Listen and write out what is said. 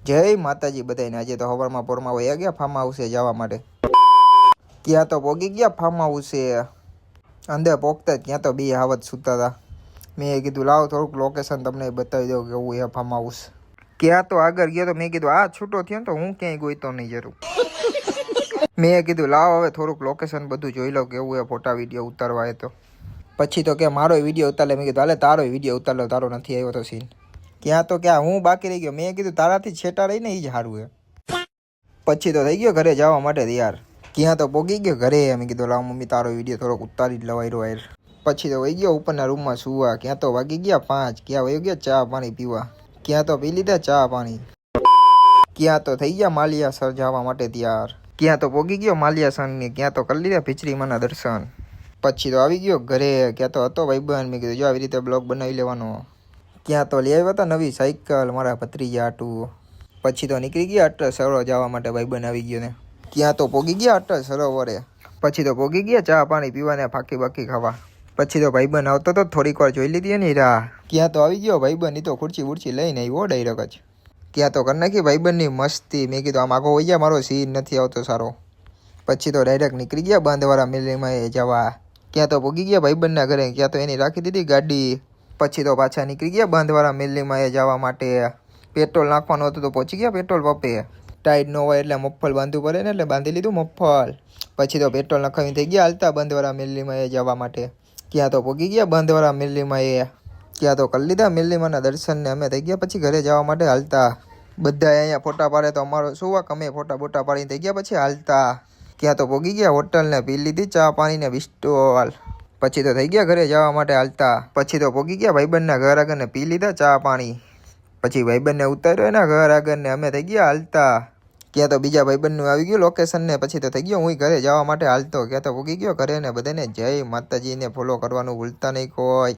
જય માતાજી બધાને। આજે તો સવારમાં પોરમાં વયા ગયા ફાર્મ હાઉસે જવા માટે। ત્યાં તો પોગી ગયા ફાર્મ હાઉસે। અંદર પોગતા જ ત્યાં તો બે હાવત સૂતા હતા। મેં કીધું લાવો થોડુંક લોકેશન તમને બતાવી દઉં કેવું છે ફાર્મ હાઉસ। ત્યાં તો આગળ ગયો તો મેં કીધું આ છૂટો થયો ને તો હું ક્યાંય ગોઈતો નહીં જરૂર। મેં કીધું લાવો હવે થોડુંક લોકેશન બધું જોઈ લો કેવું છે, ફોટા વિડીયો ઉતારવા એ તો। પછી તો કે મારો વિડીયો ઉતાર લે। મેં કીધું હાલે તારો વિડીયો ઉતાર લો, તારો નથી આવ્યો તો સીન। ક્યાં તો ક્યાં હું બાકી રહી ગયો। મેં કીધું તારાથી છેટા રહીને એ જ સારું છે। પછી તો થઈ ગયો ઘરે જવા માટે તૈયાર। ક્યાં તો પોગી ગયો ઘરે। મેં કીધું લાવ મમ્મી તારો વિડીયો થોડોક ઉતારી જ લવાયરો યાર। પછી તો વહી ગયો ઉપરના રૂમમાં સુવા। ક્યાં તો વાગી ગયા 5। ક્યાં વહી ગયા ચા પાણી પીવા। ક્યાં તો પી લીધા ચા પાણી। ક્યાં તો થઈ ગયા માલિયાસર જવા માટે તૈયાર। ક્યાં તો પોગી ગયો માલિયાસરની। ક્યાં તો કરી લીધા ભીચરીમાના દર્શન। પછી તો આવી ગયો ઘરે। ક્યાં તો હતો ભાઈબંધ। મેં કીધું જો આવી રીતે બ્લોગ બનાવી લેવાનો। ક્યાં તો લઈ આવ્યા હતા નવી સાયકલ મારા ભત્રીજા હાટું। પછી તો નીકળી ગયા અટલ સરોવર જવા માટે, ભાઈબંધ આવી ગયો ને। ક્યાં તો પોગી ગયા અટલ સરોવરે। પછી તો પોગી ગયા ચા પાણી પીવાને ફાંકી બાકી ખાવા। પછી તો ભાઈબંધ આવતો તો થોડીક વાર જોઈ લીધી ને રાહ। ક્યાં તો આવી ગયો ભાઈબંધ, એ તો ખુરચી બુરચી લઈને આવ્યો ડાયરેક્ટ જ। ક્યાં તો કરી નાખી ભાઈબંધની મસ્તી। મેં કીધું આમ આગો વહી ગયા, મારો સીન નથી આવતો સારો। પછી તો ડાયરેક્ટ નીકળી ગયા બાંધવાળા મેલીમાં એ જવા। ક્યાં તો પોગી ગયા ભાઈબંધના ઘરે। ક્યાં તો એની રાખી દીધી ગાડી। પછી તો પાછા નીકળી ગયા બાંધવાળા મેલીમાં એ જવા માટે। પેટ્રોલ નાખવાનું હતું તો પહોંચી ગયા પેટ્રોલ પંપે। ટાઈટ ન હોય એટલે મફ્ફલ બાંધવું પડે ને, એટલે બાંધી લીધું મફ્ફલ। પછી તો પેટ્રોલ નખાવીને થઈ ગયા હાલતા બાંધવાળા મેલીમાં એ જવા માટે। ક્યાં તો પોગી ગયા બાંધવાળા મેલીમાં એ। ક્યાં તો કરી લીધા મેલીમાંના દર્શન ને અમે થઈ ગયા પછી ઘરે જવા માટે હાલતા। બધા અહીંયા ફોટા પાડે તો અમારો શું વાક, અમે ફોટા બોટા પાડીને થઈ ગયા પછી હાલતા। ક્યાં તો પોગી ગયા હોટલ ને પી લીધી ચા પાણી ને બિસ્ટોલ। પછી તો થઈ ગયા ઘરે જવા માટે હાલતા। પછી તો પોગી ગયા ભાઈબંધના ઘર આગળ ને પી લીધા ચા પાણી। પછી ભાઈબંધને ઉતાર્યો એના ઘર આગળ ને અમે થઈ ગયા હાલતા। ક્યાં તો બીજા ભાઈબંધનું આવી ગયું લોકેશન ને પછી તો થઈ ગયો હું ઘરે જવા માટે હાલતો। ક્યાં તો પોગી ગયો ઘરે ને બધાને જય માતાજીને ફોલો કરવાનું ભૂલતા નહીં કોઈ।